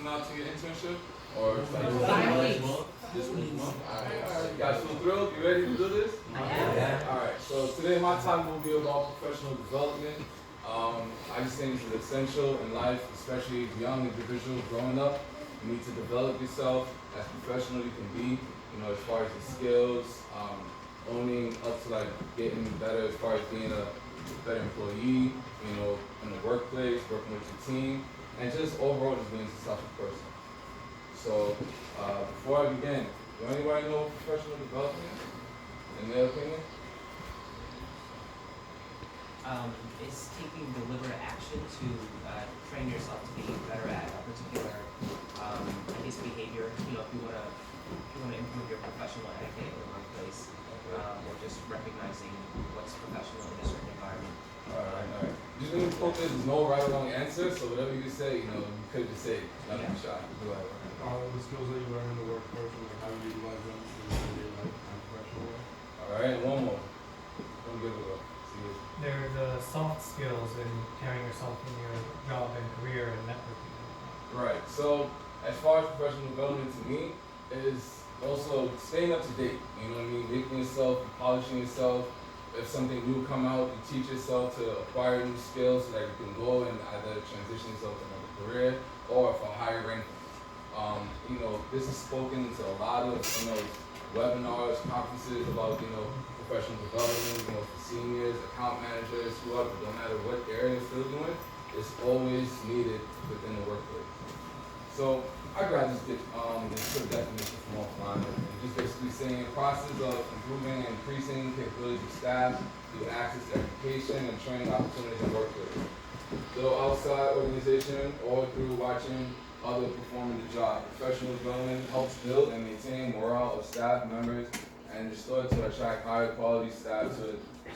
reaching out to your internship? Or it's like this month? Alright. You guys feel thrilled? You ready to do this? Yeah. Alright, so today my topic will be about professional development. I just think this is essential in life, especially as young individuals growing up. You need to develop yourself as professional you can be, as far as your skills, owning up to like getting better as far as being a better employee, in the workplace, working with your team, and just overall just being a successful person. So before I begin, do anybody know what professional development is, in their opinion? It's taking deliberate action to train yourself to be better at a particular, behavior. If you wanna improve your professional etiquette in the workplace, or just recognizing what's professional in a certain environment. All right. Just need to focus. There's no right or wrong answer. So whatever you say, you could just say, nothing shot. Go ahead. The skills that you learn in the workforce and like how you utilize them in your life and professional way. All right, one more. Don't give it up. They're the soft skills in carrying yourself in your job and career and networking. Right. So as far as professional development to me is also staying up to date. You know what I mean? Making yourself, polishing yourself. If something new come out, you teach yourself to acquire new skills so that you can go and either transition yourself to another career or for higher ranking. This is spoken to a lot of webinars, conferences about professional development, for seniors, account managers, whoever, no matter what area you're still doing, it's always needed within the workplace. So I grabbed this quick definition from offline, and just basically saying process of improving and increasing capabilities of staff through access to education and training opportunities in workplace. So outside organization or through watching other performing the job. Professional development helps build and maintain morale of staff members and restore to attract higher quality staff to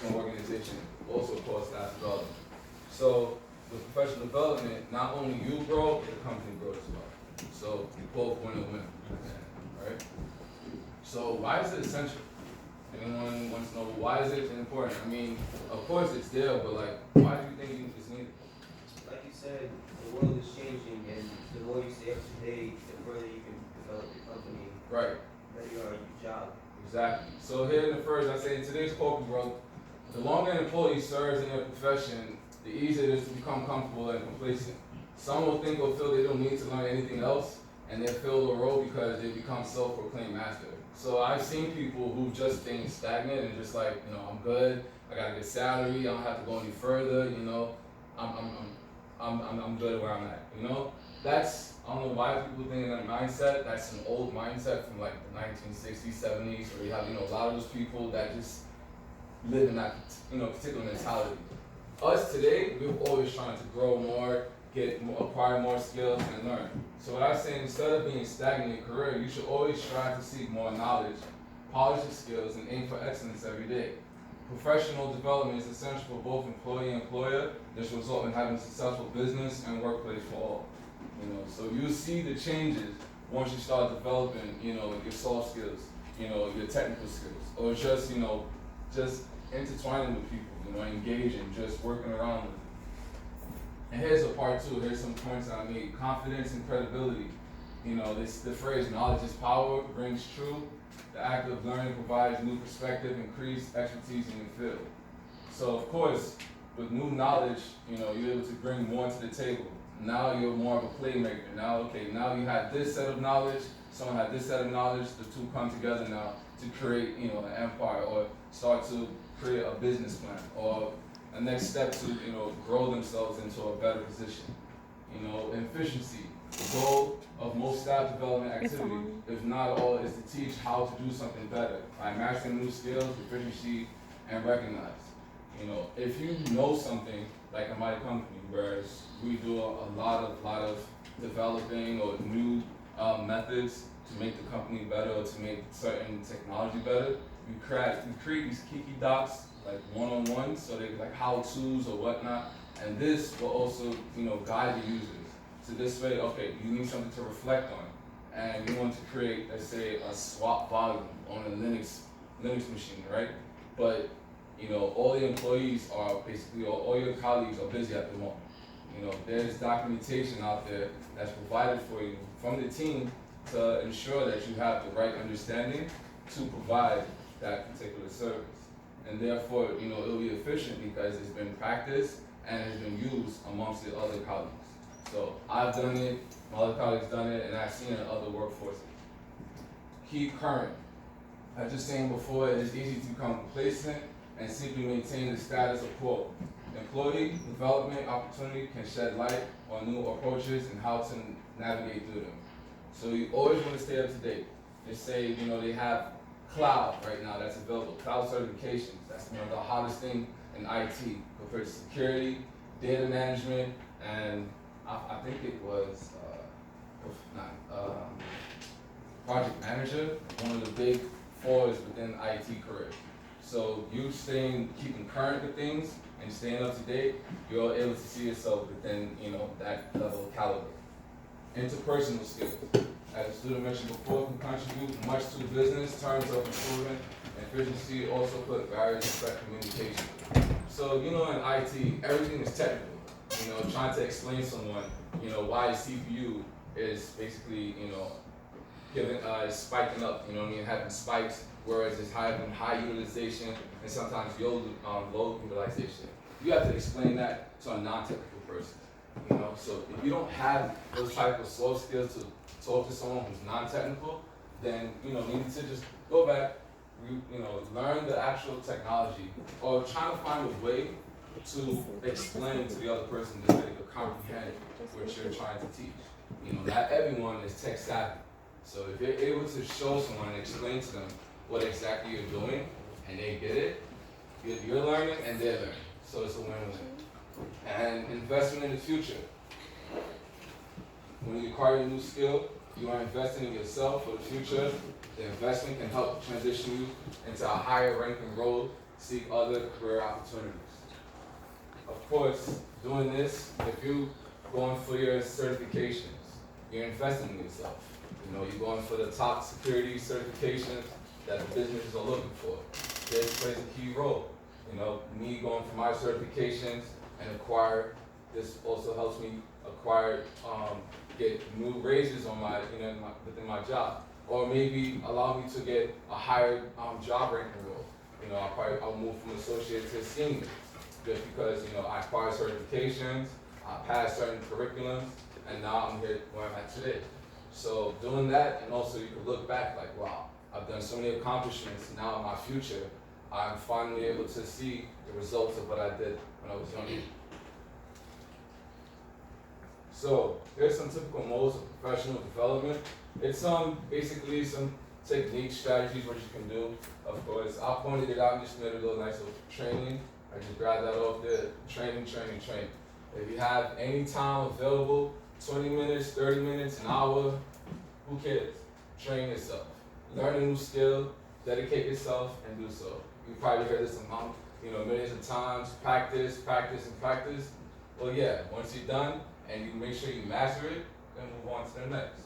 an organization, also called staff development. So with professional development, not only you grow, the company grows as well. So you both win, right? So why is it essential? Anyone wants to know why is it important? I mean, of course it's there, but why do you think it's needed? Like you said, the world is changing, and the more you stay up to date, the further you can develop your company. Right. Better you are at your job. Exactly. So here in the first, I say in today's corporate world, the longer an employee serves in their profession, the easier it is to become comfortable and complacent. Some will think or feel they don't need to learn anything else, and they fill the role because they become self-proclaimed master. So I've seen people who just think stagnant and just I'm good. I got a good salary. I don't have to go any further. I'm good where I'm at. That's, I don't know why people think in that mindset. That's an old mindset from the 1960s, 70s, where you have a lot of those people that just live in that particular mentality. Us today, we're always trying to grow more, acquire more skills, and learn. So what I say, instead of being stagnant in your career, you should always strive to seek more knowledge, polish your skills, and aim for excellence every day. Professional development is essential for both employee and employer. This will result in having a successful business and workplace for all. So you see the changes once you start developing, your soft skills, your technical skills, or just intertwining with people, engaging, just working around with it. And here's a part two. Here's some points I made. Confidence and credibility. The phrase "knowledge is power" rings true. The act of learning provides new perspective, increased expertise in your field. So of course, with new knowledge, you're able to bring more to the table. Now you're more of a playmaker. Now you have this set of knowledge, someone had this set of knowledge, the two come together now to create, an empire or start to create a business plan or a next step to, grow themselves into a better position. Efficiency. The goal of most staff development activities, if not all, is to teach how to do something better by mastering new skills, efficiency, and recognize. If you know something, like in my company, whereas we do a lot of developing or new methods to make the company better or to make certain technology better, we create these Kiki docs, like one-on-one, so they're like how-tos or whatnot, and this will also, guide the users. So this way, you need something to reflect on, and you want to create, let's say, a swap volume on a Linux machine, right? But all the employees are basically, all your colleagues are busy at the moment. You know, there's documentation out there that's provided for you from the team to ensure that you have the right understanding to provide that particular service. And therefore, you know, it'll be efficient because it's been practiced and has been used amongst the other colleagues. So I've done it, my other colleagues done it, and I've seen it in other workforces. Keep current. As just saying before, it is easy to become complacent and simply maintain the status quo. Employee development opportunity can shed light on new approaches and how to navigate through them. So you always want to stay up to date. They say, you know, they have cloud right now that's available, cloud certifications. That's one of the hottest thing in IT compared to security, data management, and I think it was project manager, one of the big fours within IT career. So you keeping current with things and staying up to date, you're able to see yourself within, you know, that level of caliber. Interpersonal skills, as the student mentioned before, can contribute much to the business in terms of improvement and efficiency. Also put barriers to effective communication. So, you know, in IT, everything is technical. You know, trying to explain to someone, you know, why a CPU is basically, you know, is spiking up, you know what I mean, having spikes, whereas it's having high utilization and sometimes low utilization. You have to explain that to a non-technical person, you know. So if you don't have those type of soft skills to talk to someone who's non-technical, then, you know, you need to just go back, you know, learn the actual technology, or try to find a way to explain to the other person that they can comprehend what you're trying to teach. You know, not everyone is tech savvy. So if you're able to show someone and explain to them what exactly you're doing, and they get it, you're learning and they're learning. So it's a win-win. And investment in the future. When you acquire a new skill, you are investing in yourself for the future. The investment can help transition you into a higher ranking role, seek other career opportunities. Of course, doing this, if you're going for your certifications, you're investing in yourself. You know, you're going for the top security certifications that the businesses are looking for. This plays a key role. You know, me going for my certifications and acquire, this also helps me acquire, get new raises on my, you know, within my job. Or maybe allow me to get a higher job ranking role. You know, I'll move from associate to senior. Just because, you know, I acquired certifications, I passed certain curriculums, and now I'm here where I'm at today. So doing that, and also you can look back like, wow, I've done so many accomplishments. Now in my future, I'm finally able to see the results of what I did when I was younger. So here's some typical modes of professional development. It's basically some techniques, strategies, what you can do. Of course, I pointed it out and just made a little nice little training. I just grabbed that off there. Training. If you have any time available, 20 minutes, 30 minutes, an hour, who cares? Train yourself. Learn a new skill, dedicate yourself, and do so. You've probably heard this millions of times. Practice. Well, yeah, once you're done and you make sure you master it, then move on to the next.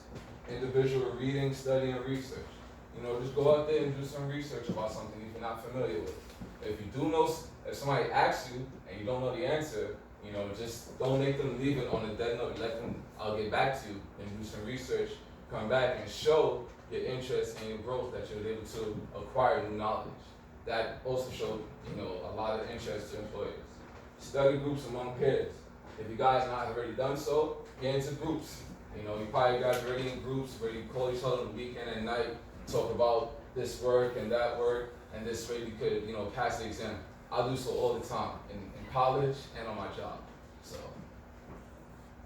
Individual reading, studying, and research. You know, just go out there and do some research about something if you're not familiar with. If you do know, if somebody asks you and you don't know the answer, you know, just don't make them leave it on a dead note. Let them, I'll get back to you and do some research, come back and show your interest and your growth that you're able to acquire new knowledge. That also shows, you know, a lot of interest to employers. Study groups among peers. If you guys not already done so, get into groups. You know, you probably guys already in groups where you call each other on the weekend and night, talk about this work and that work, and this way you could, you know, pass the exam. I do so all the time in college and on my job. So,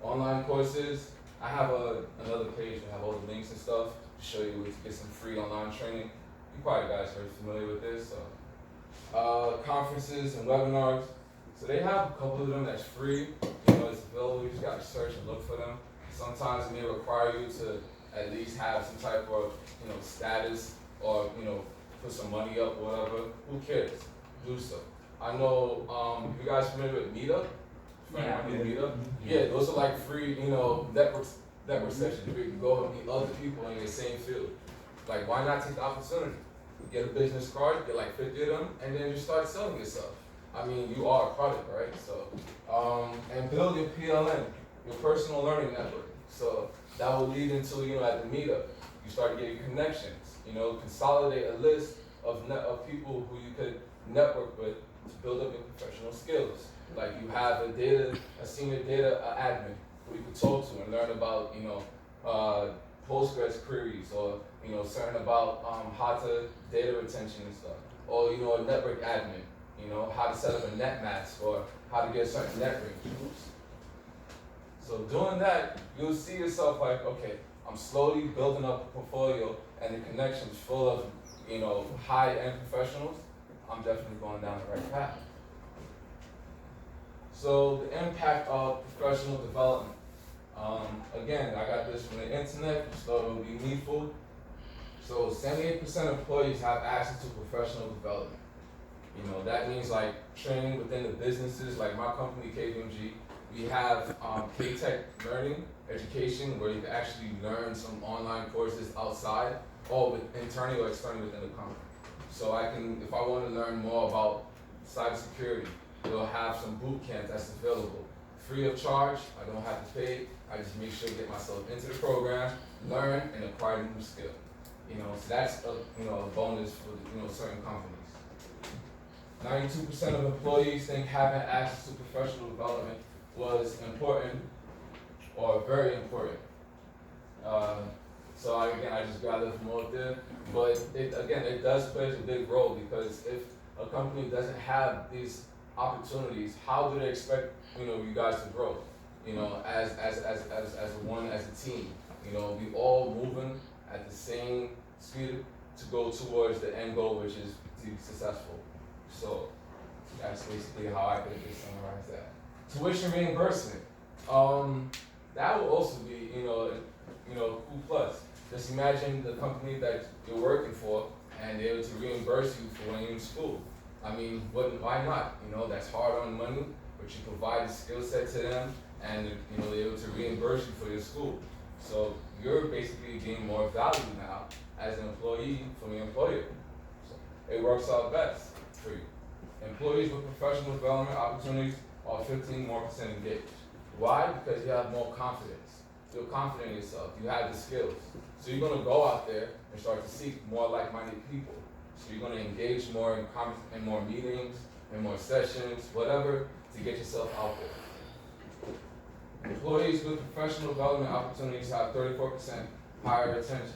online courses. I have another page that have all the links and stuff to show you where to get some free online training. You probably guys are familiar with this. So, conferences and webinars. So they have a couple of them that's free. You know, it's available. You just gotta search and look for them. Sometimes it may require you to at least have some type of, you know, status or, you know, put some money up or whatever. Who cares? Do so. I know, you guys familiar with Meetup? Yeah. Meetup? Yeah, those are like free, you know, network sessions where you can go and meet other people in your same field. Like, why not take the opportunity? Get a business card, get like 50 of them, and then just start selling yourself. I mean, you are a product, right? So, and build your PLN, your personal learning network. So that will lead into, at the meetup, you start getting connections, consolidate a list of people who you could network with to build up your professional skills. Like you have a senior data admin who you could talk to and learn about, Postgres queries or, certain about how to data retention and stuff. Or, a network admin, how to set up a net mask or how to get certain net range. So doing that, you'll see yourself like, okay, I'm slowly building up a portfolio and the connections full of, high-end professionals. I'm definitely going down the right path. So the impact of professional development. Again, I got this from the internet, so it will be needful. So 78% of employees have access to professional development. That means like training within the businesses, like my company, KPMG, we have K-Tech learning, education, where you can actually learn some online courses outside, or internally or externally within the company. So if I want to learn more about cybersecurity, they'll have some boot camps that's available. Free of charge, I don't have to pay, I just make sure to get myself into the program, learn, and acquire new skill. So that's a bonus for certain companies. 92% of employees think having access to professional development was important or very important. So I just gathered from all of there. But it does play a big role, because if a company doesn't have these opportunities, how do they expect you guys to grow? As a team. We all moving at the same speed to go towards the end goal, which is to be successful. So that's basically how I could just summarize that. Tuition reimbursement. That will also be, cool plus. Just imagine the company that you're working for and they're able to reimburse you for when you're in school. I mean, why not? That's hard-earned money, but you provide a skill set to them, and they're able to reimburse you for your school. So you're basically being more valued now as an employee from your employer. So it works out best for you. Employees with professional development opportunities are 15% more engaged. Why? Because you have more confidence. Feel confident in yourself. You have the skills. So you're going to go out there and start to seek more like-minded people. So you're going to engage more in more meetings, in more sessions, whatever, to get yourself out there. Employees with professional development opportunities have 34% higher retention.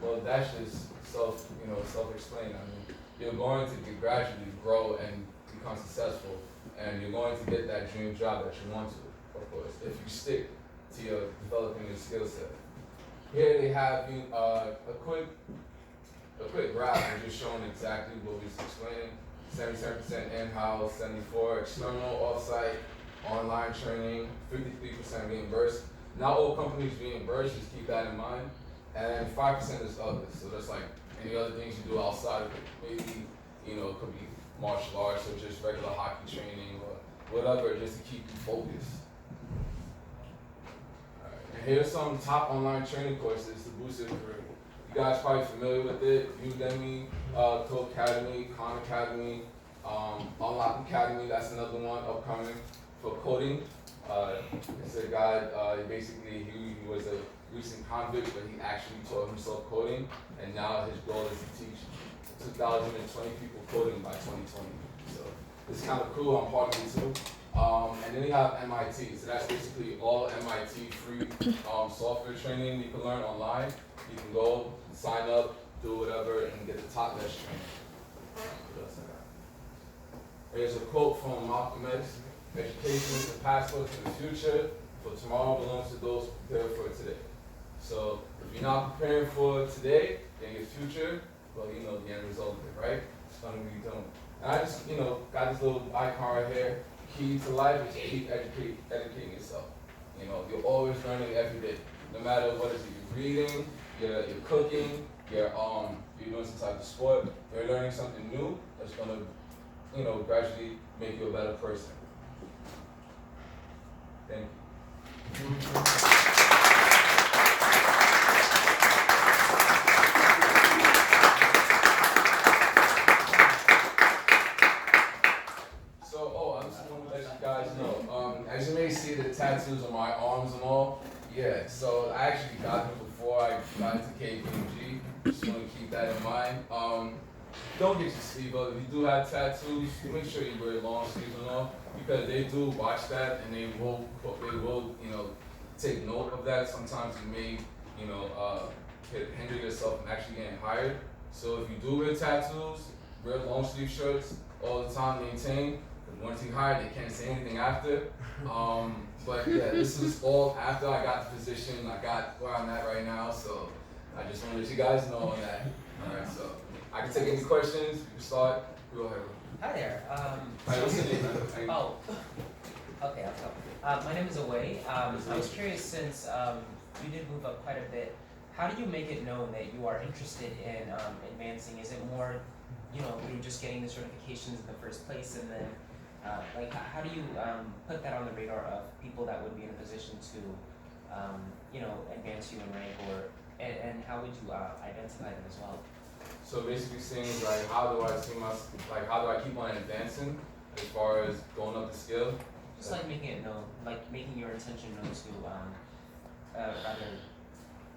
Well, that's just self-explained. I mean, you're going to gradually grow and become successful, and you're going to get that dream job that you want to, of course, if you stick to your developing your skill set. Here they have a quick graph just showing exactly what we was explaining. 77% in-house, 74% external, off-site, online training, 53% reimbursed. Not all companies reimburse, just keep that in mind. And 5% is others. So that's like any other things you do outside of it. Maybe, it could be martial arts or just regular hockey training or whatever, just to keep you focused. All right. And here's some top online training courses to boost your career. You guys probably familiar with it. Udemy, Code Academy, Khan Academy, Unlock Academy, that's another one upcoming for coding. It's a guy, he was a recent convict, but he actually taught himself coding, and now his goal is to teach 2,020 people coding by 2020. So it's kind of cool, I'm part of it too. And then you have MIT, so that's basically all MIT free software training you can learn online. You can go, sign up, do whatever, and get the top best training. Here's a quote from Malcolm X: "Education is the passport to the future, for tomorrow belongs to those prepared for today." So if you're not preparing for today, then your future, well, the end result of it, right? It's gonna be done. And I just, got this little icon right here. Key to life is to keep educating yourself. You're always learning every day, no matter what is it you're reading, you're cooking, you're doing some type of sport, you're learning something new that's gonna, gradually make you a better person. Thank you. uniforms and all. Yeah, so I actually got them before I got into KPMG. Just want to keep that in mind. Don't get your sleeve up. If you do have tattoos, make sure you wear long sleeves and all, because they do watch that and they will, take note of that. Sometimes you may, hinder yourself from actually getting hired. So if you do wear tattoos, wear long sleeve shirts all the time, maintain. Because once you hired, they can't say anything after. But yeah, this is all after I got the position. I got where I'm at right now, so I just want to let you guys know on that. All right, so I can take any questions. You can start. Go ahead. Hi there. Hey, what's your name, man? Oh, okay, I'll go. My name is Away. I was curious, since you did move up quite a bit, how do you make it known that you are interested in advancing? Is it more, through just getting the certifications in the first place, and then, how do you put that on the radar of people that would be in a position to, advance you in rank, and how would you identify them as well? So basically saying like, how do I keep on advancing as far as going up the scale? Just like making it known, like making your intention known to,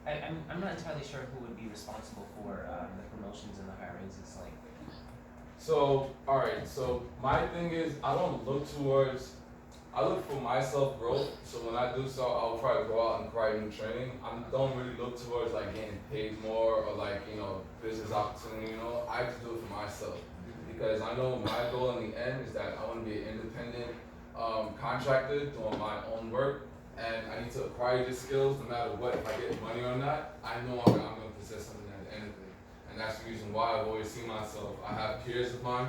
I'm not entirely sure who would be responsible for the promotions and the higher raises, like. So, alright, so my thing is, I look for myself growth. So when I do so, I'll probably go out and acquire new training. I don't really look towards like getting paid more or business opportunity, I just do it for myself. Because I know my goal in the end is that I want to be an independent contractor doing my own work. And I need to acquire these skills no matter what. If I get money or not, I know I'm going to possess something at the end of it. And that's the reason why I've always seen myself. I have peers of mine,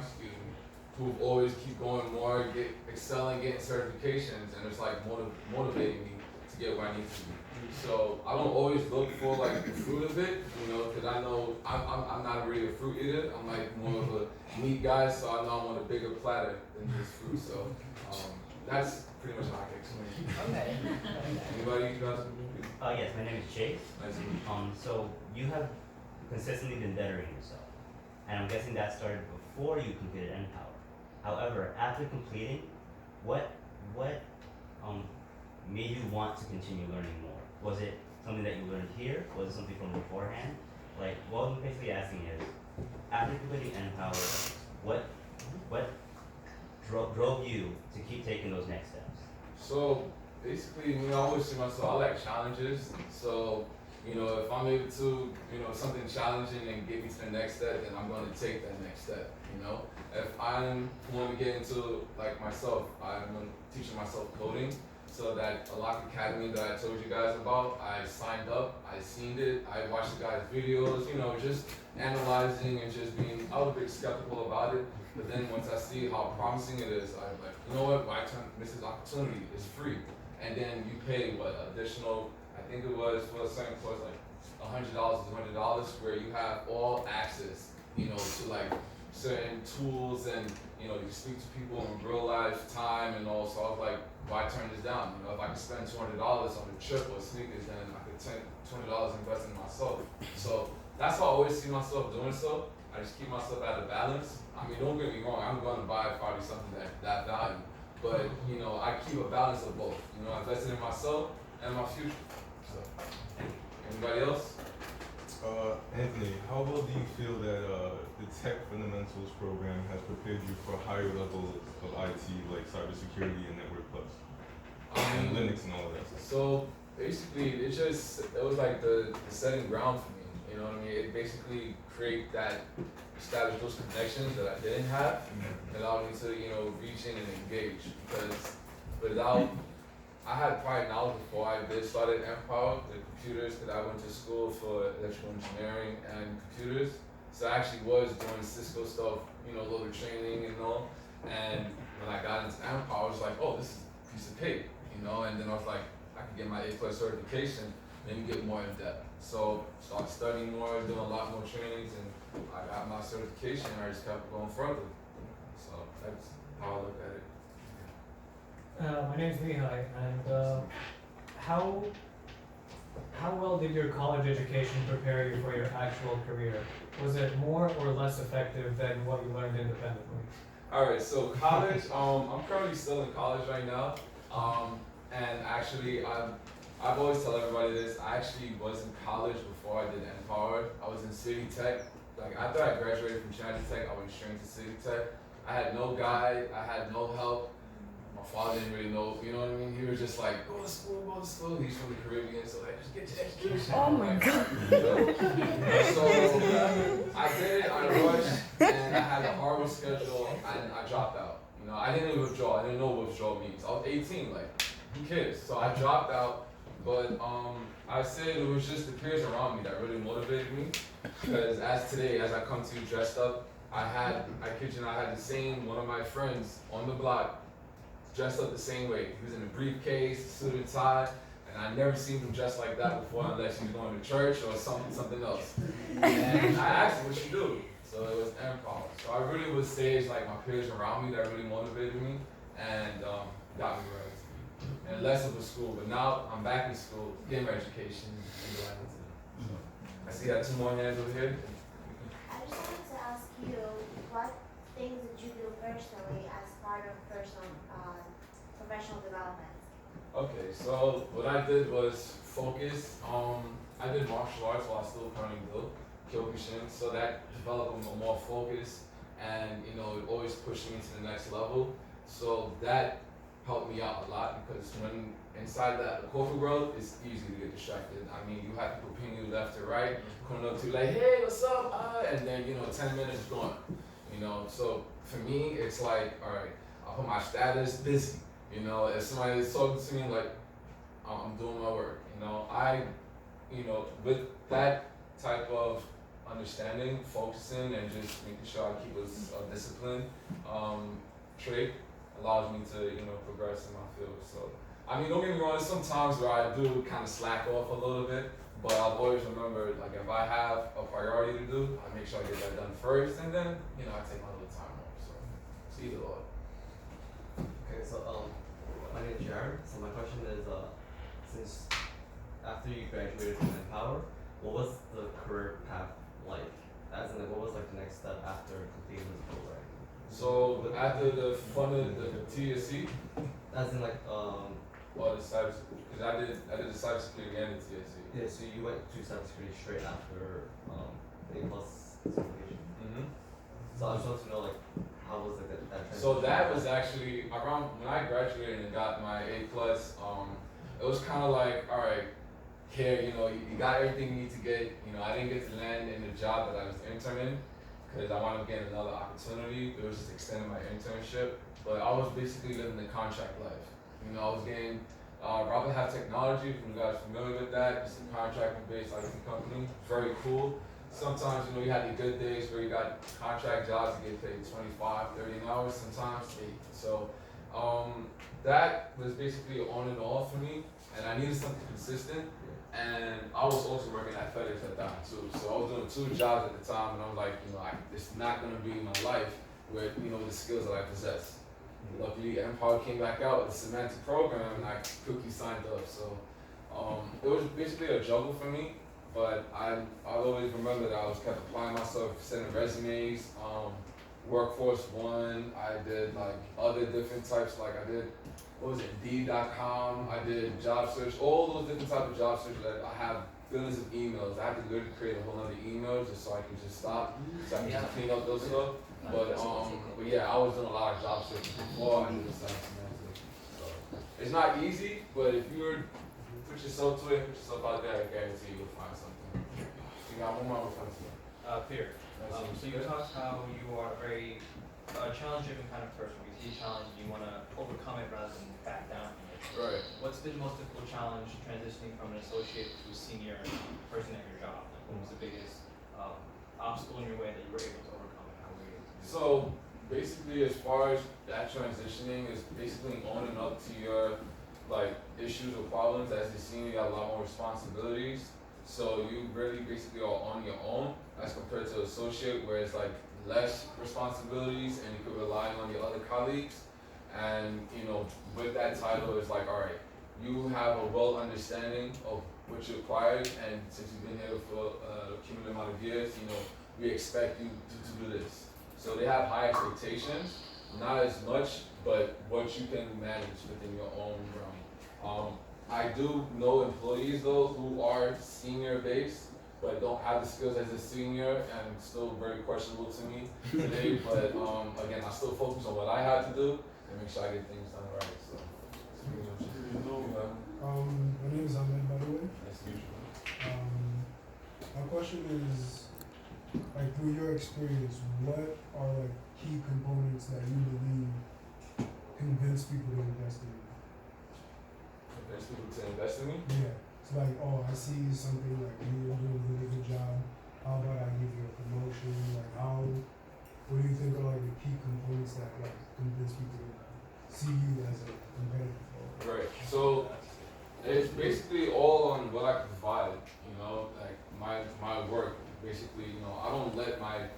who've always keep going more, excelling, getting certifications, and it's like motivating me to get where I need to be. So I don't always look for like the fruit of it, because I know I'm not really a fruit eater. I'm like more of a meat guy, so I know I want a bigger platter than just fruit. So that's pretty much how I can explain it. Okay. Anybody guys? Yes, my name is Chase. Nice to meet you. So you have consistently been bettering yourself, and I'm guessing that started before you completed Npower. However, after completing, what made you want to continue learning more? Was it something that you learned here? Was it something from beforehand? Like, what I'm basically asking is, after completing Npower, what drove you to keep taking those next steps? So basically, I always see myself, I like challenges. So, if I'm able to, something challenging and get me to the next step, then I'm going to take that next step, If I'm going to get into, like myself, I'm teaching myself coding. So that Lock Academy that I told you guys about, I signed up, I seen it, I watched the guys' videos, just analyzing and just being, I was a bit skeptical about it. But then once I see how promising it is, I'm like, you know what, why can't miss this opportunity? It's free. And then you pay additional, I think it was for a certain course like $100, $200, where you have all access, to like certain tools, and you speak to people in real life time and all. So I was like, why turn this down? If I could spend $200 on a trip or sneakers, then I could take $20 invest in myself. So that's how I always see myself doing so. I just keep myself at a balance. I mean, don't get me wrong, I'm going to buy probably something that value. But, I keep a balance of both. Investing in myself and my future. So, anybody else? Anthony, how well do you feel that the Tech Fundamentals program has prepared you for higher levels of IT, like cybersecurity and Network Plus, and Linux and all of that stuff? So basically, it was like the setting ground for me. You know what I mean? It basically establish those connections that I didn't have, that allowed me to reach in and engage. Because without, I had prior knowledge before I did started Npower, the computers, because I went to school for electrical engineering and computers. So I actually was doing Cisco stuff, a little training and all. And when I got into Npower, I was like, oh, this is a piece of cake, And then I was like, I could get my A+ certification, then you get more in depth. So started studying more, doing a lot more trainings, and I got my certification, and I just kept going further. So that's how I look at it. My name's Mihai, and how well did your college education prepare you for your actual career? Was it more or less effective than what you learned independently? All right, so college, I'm currently still in college right now, and actually I've always tell everybody this. I actually was in college before I did Npower. I was in City Tech. Like after I graduated from Trinity Tech, I went straight to City Tech. I had no guide. I had no help. My father didn't really know. You know what I mean? He was just like, go to school, go to school. He's from the Caribbean, so like, just get your education. Oh my God. So I did it. I rushed, and I had a horrible schedule, and I dropped out. You know, I didn't even withdraw. I didn't know what withdrawal means. I was 18. Like, who cares? So I dropped out. But I said it was just the peers around me that really motivated me. Because as today, as I come to you dressed up, I kid you not, I had the same one of my friends on the block dressed up the same way. He was in a briefcase, suit and tie, and I never seen him dressed like that before unless he was going to church or something else. And I asked him, what you do? So it was Npower. So I really would say it's like my peers around me that really motivated me and got me where I was. And less of a school, but now I'm back in school, getting my education. I see I got 2 more hands over here. I just wanted to ask you, what things did you do personally as part of professional development? Okay, so what I did was focus. I did martial arts while I still currently do Kyokushin, so that developed a more focus, and you know, it always pushed me to the next level. So that helped me out a lot because when inside the corporate world, it's easy to get distracted. I mean, you have people ping you left or right, coming up to you like, hey, what's up? And then, you know, 10 minutes gone. You know, so for me, it's like, all right, I'll put my status busy. You know, if somebody is talking to me, like, I'm doing my work. You know, with that type of understanding, focusing, and just making sure I keep a discipline trait allows me to, you know, progress in my field. So, I mean, don't get me wrong, there's some times where I do kind of slack off a little bit, but I've always remembered, like, if I have a priority to do, I make sure I get that done first, and then, you know, I take my little time off. So, it's either or. Okay, so my name is Jared. So my question is, since after you graduated from Npower, what was the career path like? As in, like, what was like the next step after completing this program? So after the TSC, As in, like, or the cyber, because I did the cybersecurity and the TSC. yeah. So you went to cybersecurity straight after the A+ certification. Mm-hmm. So I just want to know, like, how was like that transition? So that was actually around when I graduated and got my A+. It was kind of like, all right, here, you know, you got everything you need to get. You know, I didn't get to land in the job that I was interning because I wanted to get another opportunity. It was just extending my internship, but I was basically living the contract life. You know, I was getting Robin Half Technology, if you guys are familiar with that. It's a contracting-based IT company, very cool. Sometimes, you know, you had the good days where you got contract jobs that get paid 25, 30 an hour, sometimes 8. So that was basically on and off for me, and I needed something consistent. And I was also working at FedEx at the time too. So I was doing 2 jobs at the time, and I was like, you know, it's not gonna be my life with, you know, the skills that I possess. Luckily, Npower came back out with a semantic program, and I quickly signed up. So it was basically a juggle for me, but I always remember that I was kept applying myself, sending resumes. Workforce One, I did like other different types, like I did, what was it, Indeed.com, I did job search, all those different types of job search that I have billions of emails. I had to literally create a whole other email just so I can just stop, so I can just clean up those stuff. But yeah, I was doing a lot of job search before I knew the semantics. So it's not easy, but if you put yourself to it, put yourself out there, I guarantee you'll find something. You got one more question. Fear. So you talked how you are a very challenge-driven kind of person. You see a challenge and you want to overcome it rather than back down from it. Right. What's been the most difficult challenge transitioning from an associate to a senior person at your job? Like, what was the biggest obstacle in your way that you were able to overcome, and how were you able to do that? So basically, as far as that transitioning is basically owning up to your like issues or problems. As a senior, you have a lot more responsibilities. So you really basically are on your own as compared to associate, where it's like less responsibilities and you could rely on your other colleagues. And you know, with that title, it's like, all right, you have a well understanding of what you acquired, and since you've been here for a cumulative amount of years, you know, we expect you to do this. So they have high expectations, not as much, but what you can manage within your own realm. I do know employees though who are senior based, but don't have the skills as a senior and still very questionable to me today. But again, I still focus on what I had to do and make sure I get things done right. So, My name is Ahmed, by the way. nice to meet you. My question is, like, through your experience, what are like key components that you believe convince people to invest in you? Convince people to invest in me. Yeah. It's like, oh, I see something like you're doing a really good job. How about I give you a promotion? Like, what do you think are like the key components that like convince people to see you as a competitor? Right. So it's basically all on what I can provide. You know, like my work. Basically, you know, I don't let my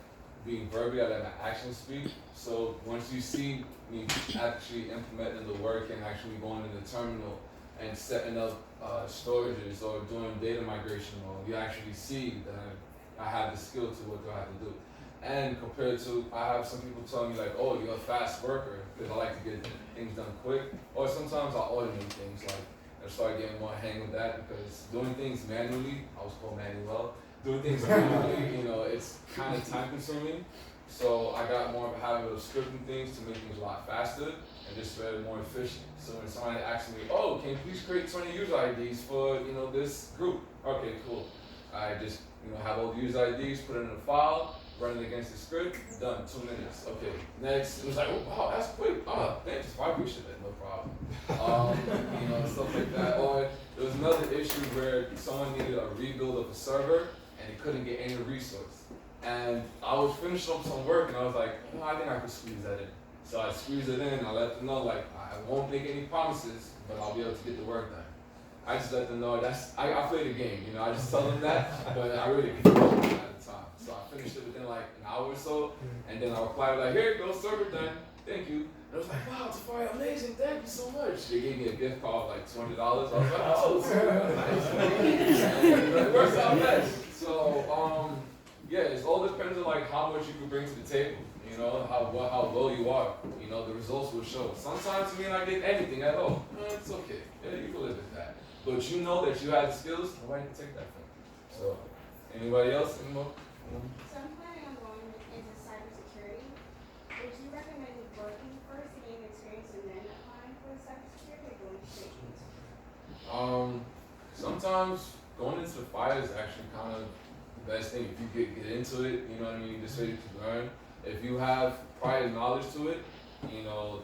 being verbal, I let my actions speak. So once you see me actually implementing the work and actually going to the terminal and setting up storages or doing data migration, or you actually see that I have the skill to what do I have to do. And compared to, I have some people telling me like, oh, you're a fast worker because I like to get things done quick. Or sometimes I automate things, like I started getting more hang with that because doing things manually, I was called Manuel, doing things manually, you know, it's kind of time consuming. So I got more of a habit of scripting things to make things a lot faster and just better, more efficient. So when somebody asks me, oh, can you please create 20 user IDs for, you know, this group? Okay, cool. I just, you know, have all the user IDs, put it in a file, run it against the script, done, 2 minutes. Okay, next. It was like, oh, wow, that's quick. Oh, thanks. I appreciate that, no problem. You know, stuff like that. Or there was another issue where someone needed a rebuild of a server and they couldn't get any resource. And I was finishing up some work and I was like, oh, I think I could squeeze that in. So I squeezed it in, I let them know, like, I won't make any promises, but I'll be able to get the work done. I just let them know I play the game, you know, I just tell them that, but I really couldn't do it at the time. So I finished it within like an hour or so, and then I replied like, here you go, server done, thank you. And I was like, wow, Tafari, amazing, thank you so much. They gave me a gift card of like $200. I was like, oh, nice. And it works out nice. So, yeah, it all depends on like how much you can bring to the table. You know, how low you are. You know, the results will show. Sometimes you may not get anything at all. It's okay. Yeah, you can live with that. But you know that you have the skills, nobody can take that from you. So, anybody else? Any more? So I'm planning on going into cybersecurity. Would you recommend working first to gain experience and then applying for cybersecurity, or going straight into it? Sometimes going into the fire is actually kind of the best thing. If you get into it, you know what I mean, just so you can learn. If you have prior knowledge to it, you know,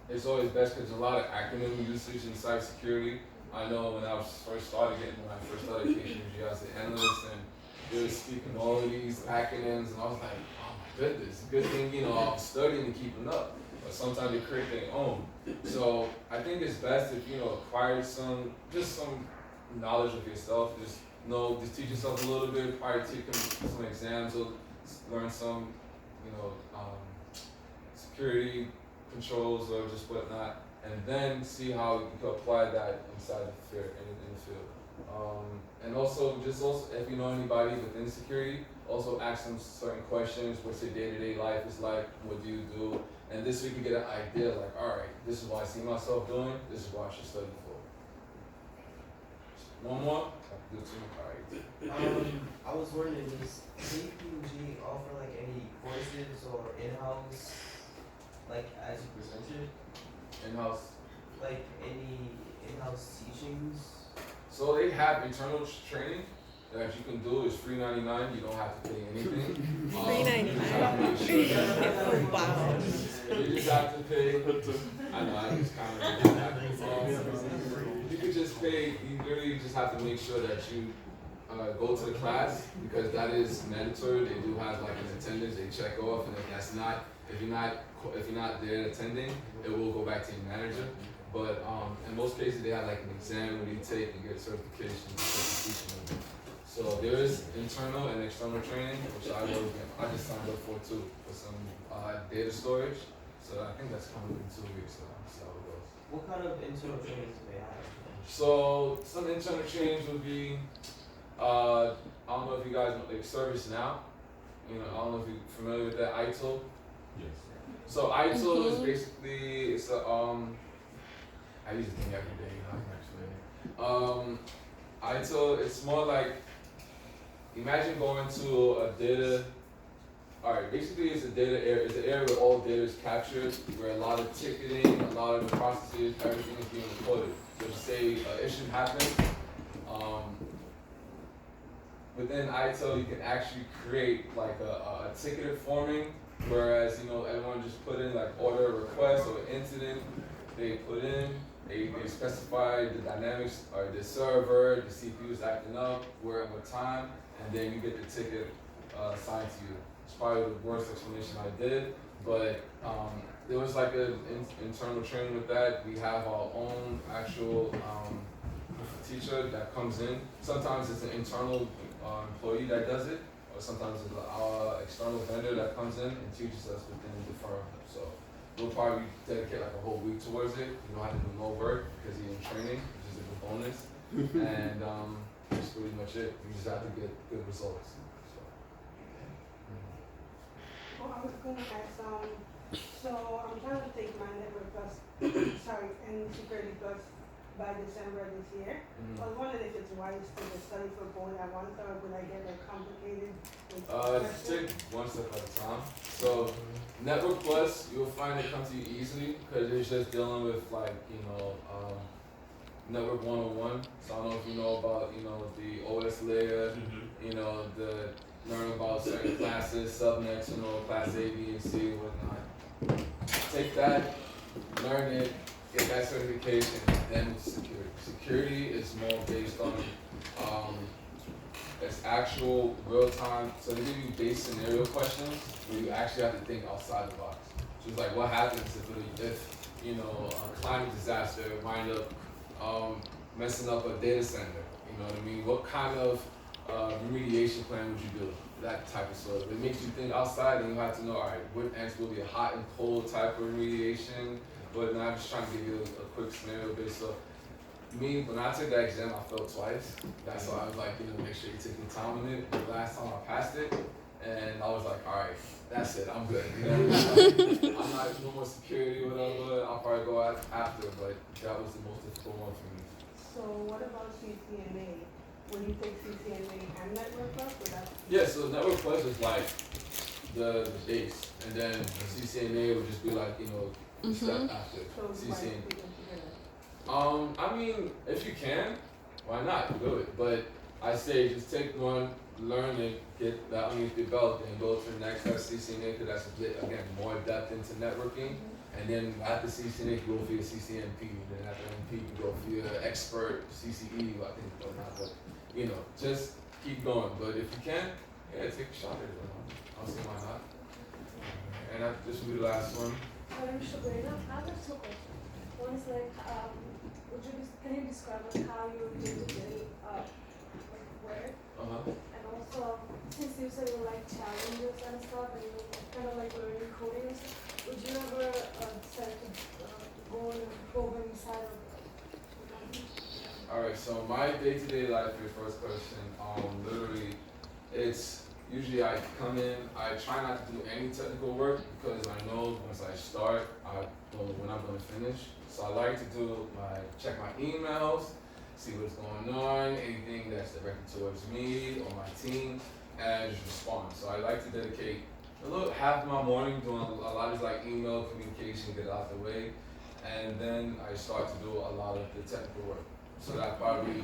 it's always best because there's a lot of acronym usage in cybersecurity. I know when I first started KPMG, I was an analyst and they were speaking all of these acronyms and I was like, oh my goodness, good thing, you know, I was studying and keeping up. But sometimes they create their own. So I think it's best if, you know, acquire some knowledge of yourself. Just teach yourself a little bit, prior to taking some exams or learn some, you know, security controls or just whatnot, and then see how you can apply that inside in the field. And also, if you know anybody within security, also ask them certain questions. What's your day-to-day life is like? What do you do? And this way you can get an idea like, all right, this is what I see myself doing. This is what I should study for. One more? Do two more. All right. I was wondering, does KPMG offer like any courses or in-house, like as you presented, In-house. like any in-house teachings? So they have internal training that you can do. It's free $99. You don't have to pay anything. $3.99. Wow. You just have to pay. I know. I just kind of. You could just pay. You literally just have to make sure that you go to the class because that is mandatory. They do have like an attendance. They check off, and if you're not there attending, it will go back to your manager. But in most cases, they have like an exam where you take and get certification. So there is internal and external training, which I just signed up for too, for some data storage. So I think that's coming in 2 weeks. So see how it goes. What kind of internal trainings do they have? So some internal trainings would be, I don't know if you guys know like ServiceNow. You know, I don't know if you're familiar with that, ITIL. Yes. So ITIL is basically I use the thing every day. You know, I can actually. ITIL, it's more like, imagine going to a data, alright, basically it's a data area, it's an area where all data is captured, where a lot of ticketing, a lot of the processes, everything is being recorded. So to say an issue happens, within ITIL you can actually create like a ticketed forming, whereas, you know, everyone just put in like order a request or incident, they put in, they specify the dynamics or the server, the CPU is acting up, where and what time, and then you get the ticket assigned to you. It's probably the worst explanation I did, but there was like an internal training with that. We have our own actual teacher that comes in. Sometimes it's an internal employee that does it, or sometimes it's our external vendor that comes in and teaches us within the firm. So we'll probably dedicate like a whole week towards it. You don't have to do no work because you're in training, which is a good bonus. And that's pretty much it. You just have to get good results. So. Well, I was gonna ask, so I'm trying to take my network plus, sorry, and security plus by December of this year. I was wondering if it's wise to just study for both at once, or would I get like complicated? Just take one step at a time. So Network Plus, you'll find it comes to you easily because it's just dealing with like, you know, Network 101. So I don't know if you know about, you know, the OS layer, you know, the learn about certain classes, subnets, you know, class A, B, and C, and whatnot. Take that, learn it, get that certification, then security. Security is more based on it's actual real time. So they give you base scenario questions where you actually have to think outside the box. So it's like, what happens if you know, a climate disaster wind up messing up a data center? You know what I mean? What kind of remediation plan would you do? That type of stuff. It makes you think outside, and you have to know, all right, what ends will be a hot and cold type of remediation. But now I'm just trying to give you a quick scenario based off. Me, when I took that exam, I failed twice. That's why I was like, you know, make sure you take your time on it. The last time I passed it, and I was like, all right, that's it, I'm good. You know, like, I'm not no more security or whatever. I'll probably go out after, but that was the most difficult one for me. So what about CCNA? When you take CCNA and Network Plus, or that? Yeah, so Network Plus is like the base, and then CCNA would just be like, you know, the step after So it's like CCNA. put them together. I mean, if you can, why not? Do it. But I say just take one, learn it, get that underneath your belt, and go to the next CCNA, because that's a bit, again, more depth into networking. And then after CCNA, you go for your CCNP. Then after NP, you go for your expert CCE, I think, or not. But, you know, just keep going. But if you can, yeah, take a shot at it. I don't see why not. And this will be the last one. I'm Sabrina. I have two questions. One is like, can you describe like how you day-to-day like work? And also, since you said you like challenges and stuff, and you kind of like learning coding and stuff, would you ever decide to go on a program side of Alright, so my day-to-day life, your first question, literally, it's usually I come in, I try not to do any technical work because I know once I start, I don't know when I'm going to finish. So I like to do check my emails, see what's going on, anything that's directed towards me or my team, and just respond. So I like to dedicate a little half of my morning doing a lot of like email communication, get it out the way, and then I start to do a lot of the technical work. So that probably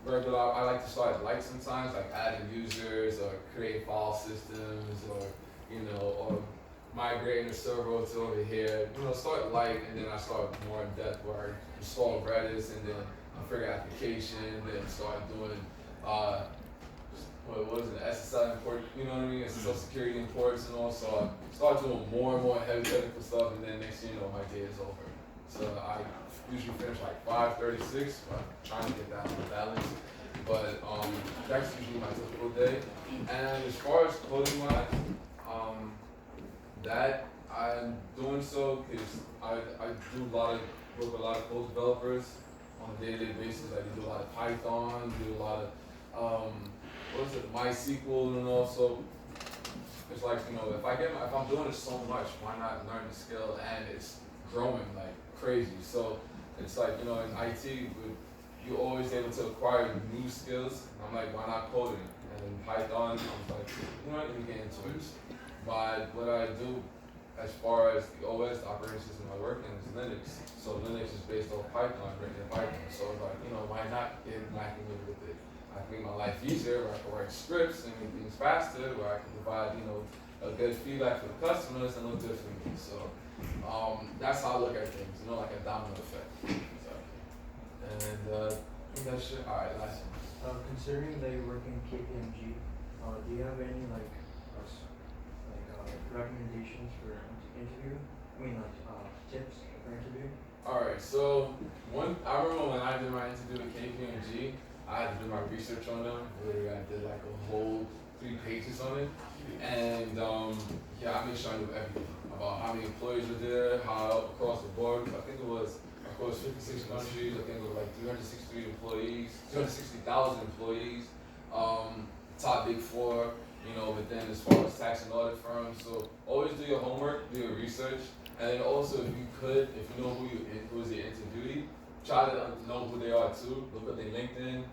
regular. I like to start light sometimes, like adding users or create file systems, or you know, or migrating a server to over here. You know, start light, and then I start more in depth where I install Redis, and then I figure application, then start doing what is it, SSI import, you know what I mean, SSL security imports, and also I start doing more and more heavy technical stuff, and then next thing you know, my day is over. So I usually finish like 5:36, but I'm trying to get that on balance. But that's usually my typical day. And as far as coding wise, that I'm doing so because I do work with a lot of code developers on a day-to-day basis. I do a lot of Python, do a lot of MySQL, and also it's like, you know, if I'm doing it so much, why not learn the skill? And it's growing like crazy. So it's like, you know, in IT, you're always able to acquire new skills. I'm like, why not coding? And Python, I was like, you know what, let me get into it. But what I do as far as the OS, the operating system I work in, is Linux. So Linux is based off Python, written in Python. So it's like, why not get back in with it? I can make my life easier, where I can write scripts and make things faster, where I can provide, a good feedback for the customers and look good for me. So that's how I look at things, like a domino effect. So, and I think that's it. All right, last one. Considering that you work in KPMG, do you have any recommendations for interview? Tips for interview? All right, so I remember when I did my interview with KPMG, I had to do my research on them. Literally, I did like a whole 3 pages on it, and I made sure I knew everything about how many employees were there, how across the board. I think it was across 56 countries. I think it was like 360,000 employees. Top Big 4. But then as far as tax and audit firms, so always do your homework, do your research, and then also if you know who is your interviewee, try to know who they are too. Look at their LinkedIn,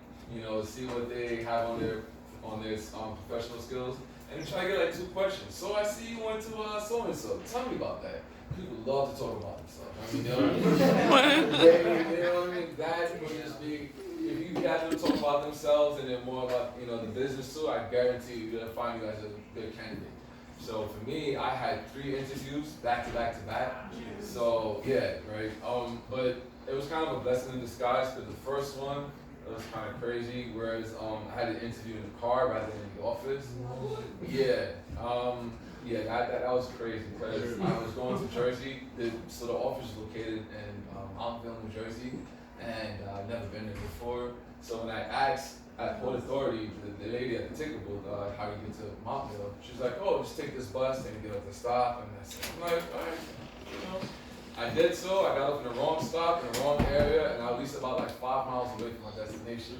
see what they have on their professional skills, and try to get like 2 questions. So I see you went to so and so. Tell me about that. People love to talk about themselves. I mean, that would just be. If you have them talk about themselves and then more about the business too, I guarantee you're gonna find you as a good candidate. So for me, I had 3 interviews back to back to back. So yeah, right. But it was kind of a blessing in disguise because the first one it was kind of crazy. Whereas I had an interview in the car rather than in the office. That was crazy because I was going to Jersey. So the office is located in Montville, New Jersey. And I've never been there before. So when I asked at Port Authority, the lady at the ticket booth, how do you get to Montville, she's like, oh, just take this bus and get up the stop. And that's it. I'm like, all right, I did so. I got up in the wrong stop, in the wrong area, and I was at least about like 5 miles away from my destination.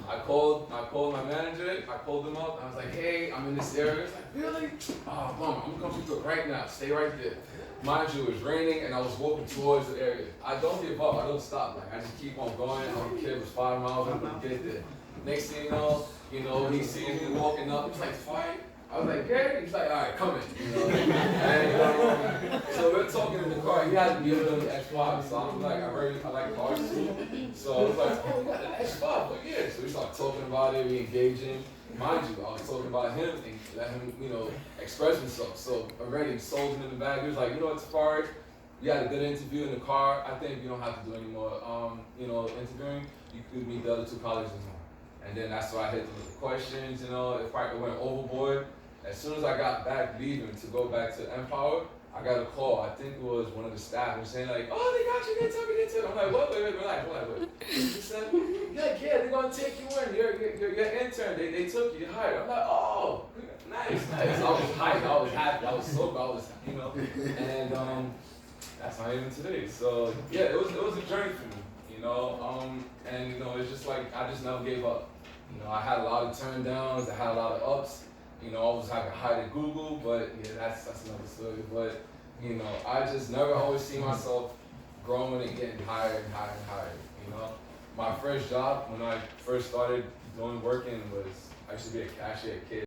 I called my manager. I called him up. I was like, hey, I'm in this area. He's like, really? Oh, bummer. I'm gonna come to it right now. Stay right there. Mind you, it was raining and I was walking towards the area. I don't give up, I don't stop. Like I just keep on going. I don't care if it's 5 miles, I'm gonna get there. Next thing you know, he sees me walking up, he's like, fight? I was like, yeah. He's like, all right, come in. And so we're talking in the car. He had to be a little X5, so I'm like, I like cars too. So I was like, oh, you got an X5? Like, yeah. So we started talking about it, we engaging. Mind you, I was talking about him and let him, express himself. So already sold him in the bag. He was like, Tafari, we had a good interview in the car. I think you don't have to do any more, interviewing. You could meet the other 2 colleagues and more. And then that's why I hit them with the questions, if I went overboard. As soon as I got back leaving to go back to Npower, I got a call. I think it was one of the staff was saying like, oh, they got you, they took me. I'm like, what? Wait, relax. You said, yeah, they're gonna take you in. You're intern. They took you, hired. I'm like, oh, nice. I was hyped. I was happy. I was sober. I was, and that's how I am today. So yeah, it was a journey for me, and it's just like I just never gave up. I had a lot of turn downs. I had a lot of ups. I was having to hide at Google, but yeah, that's another story. But I just never always see myself growing and getting higher and higher and higher. My first job when I first started working was I used to be actually a kid.